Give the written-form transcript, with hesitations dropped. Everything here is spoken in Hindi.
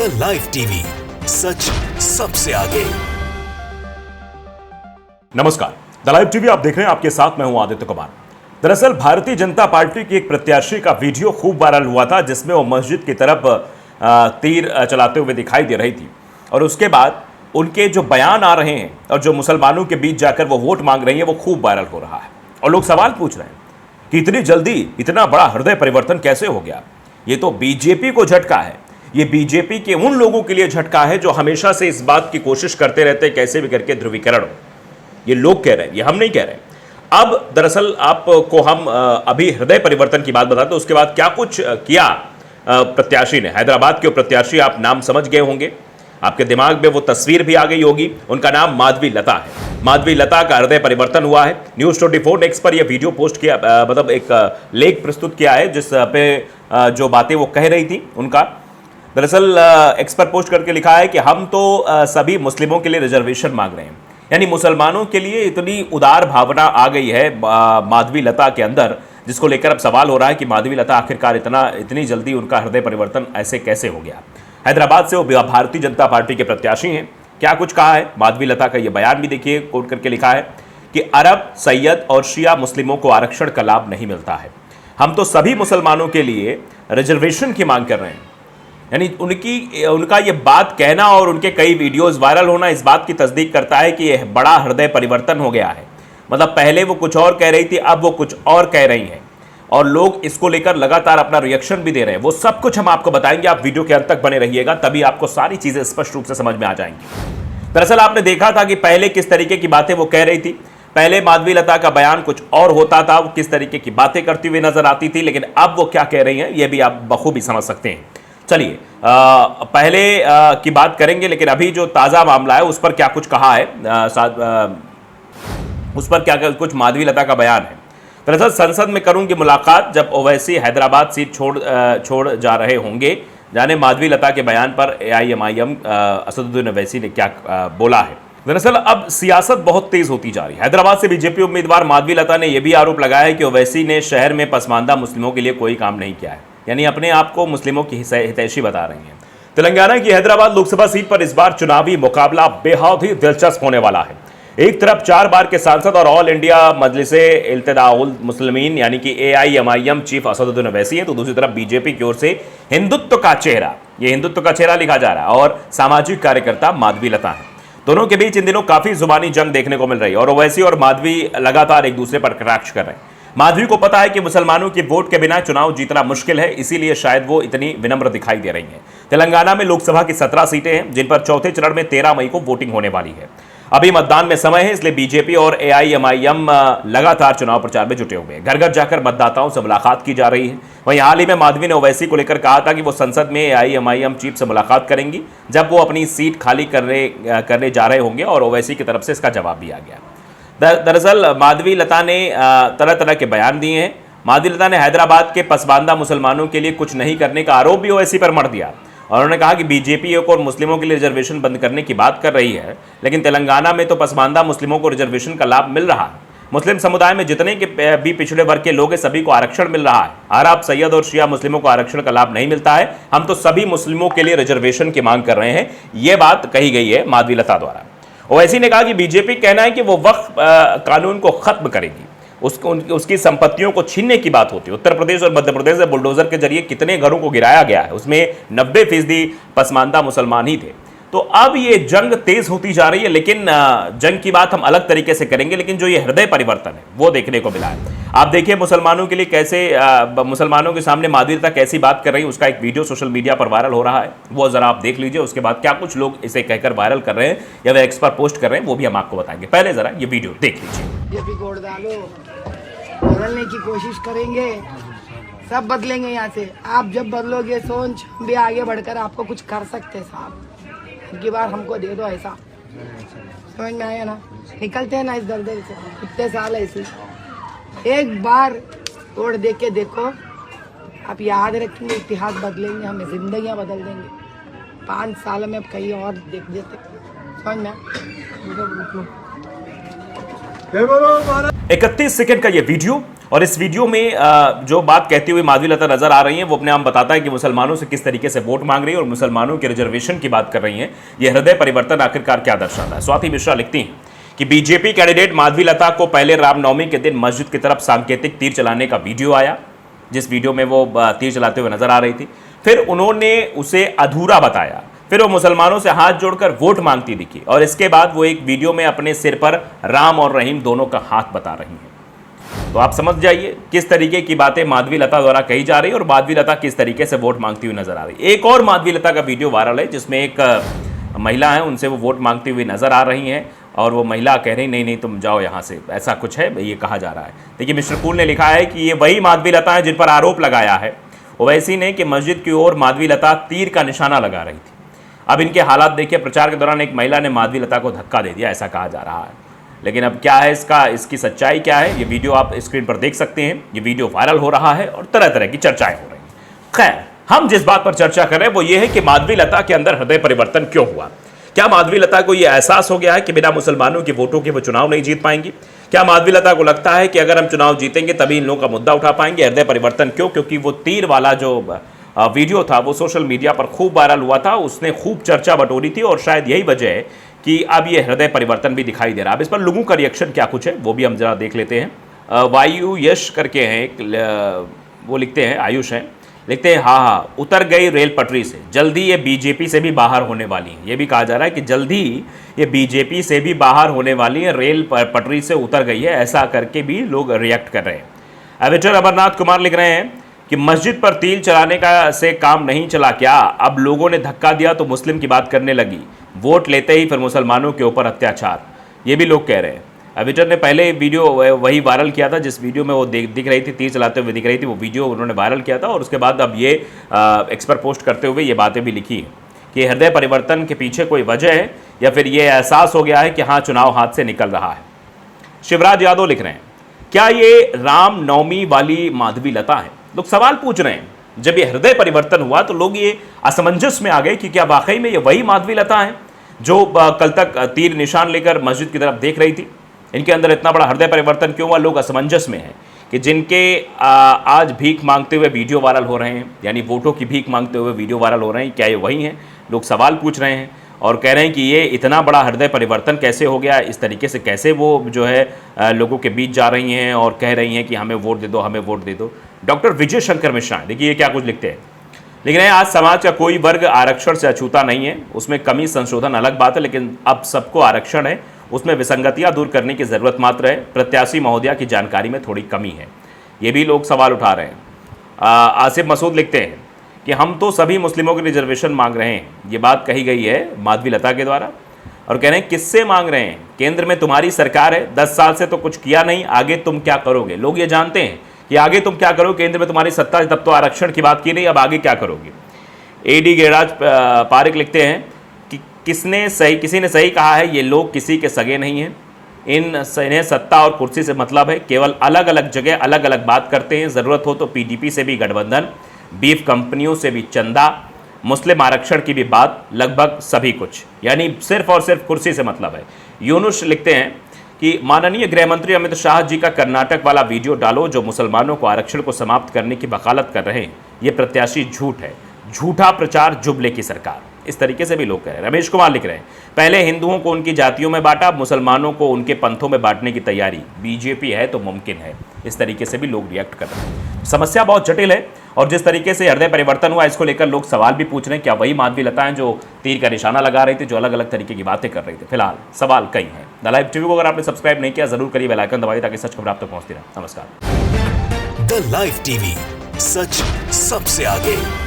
द लाइव टीवी, सच सबसे आगे। नमस्कार, द लाइव टीवी आप देख रहे हैं। आपके साथ मैं हूं आदित्य कुमार। दरअसल भारतीय जनता पार्टी की एक प्रत्याशी का वीडियो खूब वायरल हुआ था, जिसमें वो मस्जिद की तरफ तीर चलाते हुए दिखाई दे रही थी और उसके बाद उनके जो बयान आ रहे हैं और जो मुसलमानों के बीच जाकर वो वोट मांग रही है, वो खूब वायरल हो रहा है और लोग सवाल पूछ रहे हैं कि इतनी जल्दी इतना बड़ा हृदय परिवर्तन कैसे हो गया। ये तो बीजेपी को झटका है। ये बीजेपी के उन लोगों के लिए झटका है जो हमेशा से इस बात की कोशिश करते रहते हैं कैसे भी करके ध्रुवीकरण हो। ये लोग कह रहे हैं, ये हम नहीं कह रहे। अब दरअसल आपको हम अभी हृदय परिवर्तन की बात बताते हैं, उसके बाद क्या कुछ किया प्रत्याशी ने। हैदराबाद के प्रत्याशी, आप नाम समझ गए होंगे, आपके दिमाग में वो तस्वीर भी आ गई होगी। उनका नाम माधवी लता है। माधवी लता का हृदय परिवर्तन हुआ है। न्यूज़ 24 नेक्स्ट पर यह वीडियो पोस्ट किया, मतलब एक लेख प्रस्तुत किया है जिस पे जो बातें वो कह रही थी उनका। दरअसल एक्स पर पोस्ट करके लिखा है कि हम तो सभी मुस्लिमों के लिए रिजर्वेशन मांग रहे हैं। यानी मुसलमानों के लिए इतनी उदार भावना आ गई है माधवी लता के अंदर, जिसको लेकर अब सवाल हो रहा है कि माधवी लता आखिरकार इतनी जल्दी उनका हृदय परिवर्तन ऐसे कैसे हो गया। हैदराबाद से वो भारतीय जनता पार्टी के प्रत्याशी हैं। क्या कुछ कहा है माधवी लता का, ये बयान भी देखिए। कोट करके लिखा है कि अरब, सैयद और शिया मुस्लिमों को आरक्षण का लाभ नहीं मिलता है। हम तो सभी मुसलमानों के लिए रिजर्वेशन की मांग कर रहे हैं। यानी उनका ये बात कहना और उनके कई वीडियोस वायरल होना इस बात की तस्दीक करता है कि यह बड़ा हृदय परिवर्तन हो गया है। मतलब पहले वो कुछ और कह रही थी, अब वो कुछ और कह रही हैं और लोग इसको लेकर लगातार अपना रिएक्शन भी दे रहे हैं। वो सब कुछ हम आपको बताएंगे। आप वीडियो के अंत तक बने रहिएगा, तभी आपको सारी चीजें स्पष्ट रूप से समझ में आ जाएंगी। दरअसल आपने देखा था कि पहले किस तरीके की बातें वो कह रही थी। पहले माधवी लता का बयान कुछ और होता था, वो किस तरीके की बातें करती हुई नजर आती थी, लेकिन अब वो क्या कह रही हैं ये भी आप बखूबी समझ सकते हैं। चलिए पहले की बात करेंगे, लेकिन अभी जो ताज़ा मामला है उस पर क्या कुछ कहा है, उस पर क्या कुछ माधवी लता का बयान है। दरअसल संसद में करूंगी मुलाकात, जब ओवैसी हैदराबाद सीट छोड़ जा रहे होंगे। जाने माधवी लता के बयान पर AIMIM असदुद्दीन ओवैसी ने क्या बोला है। दरअसल अब सियासत बहुत तेज होती जा रही है। हैदराबाद से बीजेपी उम्मीदवार माधवी लता ने यह भी आरोप लगाया है कि ओवैसी ने शहर में पसमानदा मुस्लिमों के लिए कोई काम नहीं किया है। यानी अपने आप को मुस्लिमों की हितैषी बता रही हैं। तेलंगाना की हैदराबाद लोकसभा सीट पर इस बार चुनावी मुकाबला बेहद ही दिलचस्प होने वाला है। एक तरफ 4 बार के सांसद और ऑल इंडिया मजलिसे इल्तिदाउल मुस्लिमीन यानी कि AIMIM चीफ असदुद्दीन ओवैसी है, तो दूसरी तरफ बीजेपी की ओर से हिंदुत्व का चेहरा, ये हिंदुत्व का चेहरा लिखा जा रहा है, और सामाजिक कार्यकर्ता माधवी लता है। दोनों के बीच इन दिनों काफी जुबानी जंग देखने को मिल रही है और ओवैसी और माधवी लगातार एक दूसरे पर कटाक्ष कर रहे हैं। माधवी को पता है कि मुसलमानों के वोट के बिना चुनाव जीतना मुश्किल है, इसीलिए शायद वो इतनी विनम्र दिखाई दे रही हैं। तेलंगाना में लोकसभा की 17 सीटें हैं, जिन पर चौथे चरण में 13 मई को वोटिंग होने वाली है। अभी मतदान में समय है, इसलिए बीजेपी और AIMIM लगातार चुनाव प्रचार में जुटे हुए हैं। घर घर जाकर मतदाताओं से मुलाकात की जा रही है। वहीं हाल ही में माधवी ने ओवैसी को लेकर कहा था कि वो संसद में AIMIM चीफ से मुलाकात करेंगी जब वो अपनी सीट खाली करने जा रहे होंगे, और ओवैसी की तरफ से इसका जवाब भी आ गया। दरअसल माधवी लता ने तरह तरह के बयान दिए हैं। माधवी लता ने हैदराबाद के पसमानदा मुसलमानों के लिए कुछ नहीं करने का आरोप भी ओवैसी पर मढ़ दिया और उन्होंने कहा कि बीजेपी और मुस्लिमों के लिए रिजर्वेशन बंद करने की बात कर रही है, लेकिन तेलंगाना में तो पसमानदा मुस्लिमों को रिजर्वेशन का लाभ मिल रहा है। मुस्लिम समुदाय में जितने के भी पिछड़े वर्ग के लोग हैं, सभी को आरक्षण मिल रहा है। अरब, सैयद और शिया मुस्लिमों को आरक्षण का लाभ नहीं मिलता है। हम तो सभी मुस्लिमों के लिए रिजर्वेशन की मांग कर रहे हैं। ये बात कही गई है माधवी लता द्वारा। ओवैसी ने कहा कि बीजेपी कहना है कि वो वक्फ कानून को खत्म करेगी, उसकी संपत्तियों को छीनने की बात होती है। उत्तर प्रदेश और मध्य प्रदेश में बुलडोजर के जरिए कितने घरों को गिराया गया है, उसमें 90% पसमानदा मुसलमान ही थे। तो अब ये जंग तेज होती जा रही है, लेकिन जंग की बात हम अलग तरीके से करेंगे। लेकिन जो ये हृदय परिवर्तन है वो देखने को मिला है। आप देखिए मुसलमानों के लिए कैसे मुसलमानों के सामने माधवी लता कैसी बात कर रही है, उसका एक वीडियो सोशल मीडिया पर वायरल हो रहा है। वो जरा आप देख लीजिए। उसके बाद क्या कुछ लोग इसे कहकर वायरल कर रहे हैं या वे एक्स पर पोस्ट कर रहे हैं, वो भी हम आपको बताएंगे। पहले जरा ये वीडियो देख लीजिए। बदलने की कोशिश करेंगे, सब बदलेंगे यहाँ से। आप जब बदलोगे सोच हम भी आगे बढ़कर आपको कुछ कर सकते हैं साहब। की बार हमको दे दो ऐसा, समझ में आया ना। निकलते हैं ना इस दलदल से, कितने साल ऐसे। एक बार तोड़ दे के देखो, आप याद रखेंगे इतिहास बदलेंगे, हमें जिंदगियां बदल देंगे। 5 साल में अब कहीं और देख देते, समझ में। 31 सेकंड का ये वीडियो और इस वीडियो में जो बात कहती हुई माधवी लता नजर आ रही हैं वो अपने आप बताता है कि मुसलमानों से किस तरीके से वोट मांग रही है और मुसलमानों के रिजर्वेशन की बात कर रही हैं। ये हृदय परिवर्तन आखिरकार क्या दर्शाता है? स्वाति मिश्रा लिखती हैं कि बीजेपी कैंडिडेट माधवी लता को पहले रामनवमी के दिन मस्जिद की तरफ सांकेतिक तीर चलाने का वीडियो आया, जिस वीडियो में वो तीर चलाते हुए नजर आ रही थी। फिर उन्होंने उसे अधूरा बताया, फिर वो मुसलमानों से हाथ जोड़कर वोट मांगती दिखी और इसके बाद वो एक वीडियो में अपने सिर पर राम और रहीम दोनों का हाथ बता रही हैं। तो आप समझ जाइए किस तरीके की बातें माधवी लता द्वारा कही जा रही है और माधवी लता किस तरीके से वोट मांगती हुई नजर आ रही है। एक और माधवी लता का वीडियो वायरल है जिसमें एक महिला है, उनसे वो वोट मांगती हुई नजर आ रही हैं और वो महिला कह रही नहीं तुम जाओ यहाँ से, ऐसा कुछ है ये कहा जा रहा है। देखिए मिस्टर कूल ने लिखा है कि ये वही माधवी लता है जिन पर आरोप लगाया है ओवैसी ने कि मस्जिद की ओर माधवी लता तीर का निशाना लगा रही थी। अब इनके हालात देखिए, प्रचार के दौरान एक महिला ने माधवी लता को धक्का दे दिया, ऐसा कहा जा रहा है। लेकिन अब क्या है इसकी सच्चाई क्या है, ये वीडियो आप स्क्रीन पर देख सकते हैं। ये वीडियो वायरल हो रहा है और तरह तरह की चर्चाएं हो रही हैं। खैर, हम जिस बात पर चर्चा कर रहे हैं वो ये है कि माधवी लता के अंदर हृदय परिवर्तन क्यों हुआ। क्या माधवी लता को यह एहसास हो गया है कि बिना मुसलमानों के वोटों के वो चुनाव नहीं जीत पाएंगी? क्या माधवी लता को लगता है कि अगर हम चुनाव जीतेंगे तभी इन लोगों का मुद्दा उठा पाएंगे? हृदय परिवर्तन क्यों? क्योंकि वो तीर वाला जो वीडियो था वो सोशल मीडिया पर खूब वायरल हुआ था, उसने खूब चर्चा बटोरी थी और शायद यही वजह है कि अब ये हृदय परिवर्तन भी दिखाई दे रहा है। अब इस पर लोगों का रिएक्शन क्या कुछ है वो भी हम जरा देख लेते हैं। वायु यश करके हैं, वो लिखते हैं, आयुष हैं, लिखते हैं हाँ उतर गई रेल पटरी से, जल्दी ये बीजेपी से भी बाहर होने वाली है। ये भी कहा जा रहा है कि जल्दी ये बीजेपी से भी बाहर होने वाली है, रेल पटरी से उतर गई है, ऐसा करके भी लोग रिएक्ट कर रहे हैं। एडिटर अमरनाथ कुमार लिख रहे हैं कि मस्जिद पर तीर चलाने का से काम नहीं चला क्या? अब लोगों ने धक्का दिया तो मुस्लिम की बात करने लगी, वोट लेते ही फिर मुसलमानों के ऊपर अत्याचार। ये भी लोग कह रहे हैं। एडिटर ने पहले वीडियो वही वायरल किया था जिस वीडियो में वो दिख रही थी, तीर चलाते हुए दिख रही थी, वो वीडियो उन्होंने वायरल किया था और उसके बाद अब ये एक्स पर पोस्ट करते हुए ये बातें भी लिखी हैं कि हृदय परिवर्तन के पीछे कोई वजह है या फिर ये एहसास हो गया है कि हाँ चुनाव हाथ से निकल रहा है। शिवराज यादव लिख रहे हैं क्या ये राम नवमी वाली माधवी लता है? लोग सवाल पूछ रहे हैं। जब ये हृदय परिवर्तन हुआ तो लोग ये असमंजस में आ गए कि क्या वाकई में ये वही माधवी लता है जो कल तक तीर निशान लेकर मस्जिद की तरफ देख रही थी? इनके अंदर इतना बड़ा हृदय परिवर्तन क्यों हुआ? लोग असमंजस में हैं कि जिनके आज भीख मांगते हुए वीडियो वायरल हो रहे हैं, यानी वोटों की भीख मांगते हुए वीडियो वायरल हो रहे हैं, क्या ये वही हैं? लोग सवाल पूछ रहे हैं और कह रहे हैं कि ये इतना बड़ा हृदय परिवर्तन कैसे हो गया, इस तरीके से कैसे वो जो है लोगों के बीच जा रही हैं और कह रही हैं कि हमें वोट दे दो, हमें वोट दे दो। डॉक्टर विजय शंकर मिश्रा, देखिए ये क्या कुछ लिखते हैं, लिख रहे हैं आज समाज का कोई वर्ग आरक्षण से अछूता नहीं है, उसमें कमी संशोधन अलग बात है, लेकिन अब सबको आरक्षण है, उसमें विसंगतियां दूर करने की ज़रूरत मात्र है। प्रत्याशी महोदया की जानकारी में थोड़ी कमी है। ये भी लोग सवाल उठा रहे हैं। आसिफ मसूद लिखते हैं कि हम तो सभी मुस्लिमों के रिजर्वेशन मांग रहे हैं, ये बात कही गई है माधवी लता के द्वारा और कह रहे हैं किससे मांग रहे हैं? केंद्र में तुम्हारी सरकार है, 10 साल से तो कुछ किया नहीं, आगे तुम क्या करोगे? लोग ये जानते हैं कि आगे तुम क्या करोगे, केंद्र में तुम्हारी सत्ता है, तब तो आरक्षण की बात की नहीं, अब आगे क्या करोगे? एडी गिरिराज पारिक लिखते हैं कि किसी ने सही कहा है, ये लोग किसी के सगे नहीं हैं, इन्हें सत्ता और कुर्सी से मतलब है, केवल अलग अलग जगह अलग अलग बात करते हैं। ज़रूरत हो तो पीडीपी से भी गठबंधन, बीफ कंपनियों से भी चंदा, मुस्लिम आरक्षण की भी बात, लगभग सभी कुछ, यानी सिर्फ और सिर्फ कुर्सी से मतलब है। यूनुस लिखते हैं कि माननीय गृह मंत्री अमित शाह जी का कर्नाटक वाला वीडियो डालो जो मुसलमानों को आरक्षण को समाप्त करने की वकालत कर रहे हैं, ये प्रत्याशी झूठ है, झूठा प्रचार, जुबले की सरकार। इस तरीके से भी लोग कह रहे हैं। रमेश कुमार लिख रहे हैं पहले हिंदुओं को उनकी जातियों में बांटा, मुसलमानों को उनके पंथों में बांटने की तैयारी, बीजेपी है तो मुमकिन है। इस तरीके से भी लोग रिएक्ट कर रहे हैं। समस्या बहुत जटिल है और जिस तरीके से हृदय परिवर्तन हुआ इसको लेकर लोग सवाल भी पूछ रहे हैं, क्या वही माधवी लता हैं जो तीर का निशाना लगा रही थी, जो अलग अलग तरीके की बातें कर रही थी? फिलहाल सवाल कई हैं। द लाइव टीवी को अगर आपने सब्सक्राइब नहीं किया जरूर करिए, बेल आइकन दबाइए ताकि सच खबर आप तक पहुंचती रहे। नमस्कार। द लाइव टीवी, सच सबसे आगे।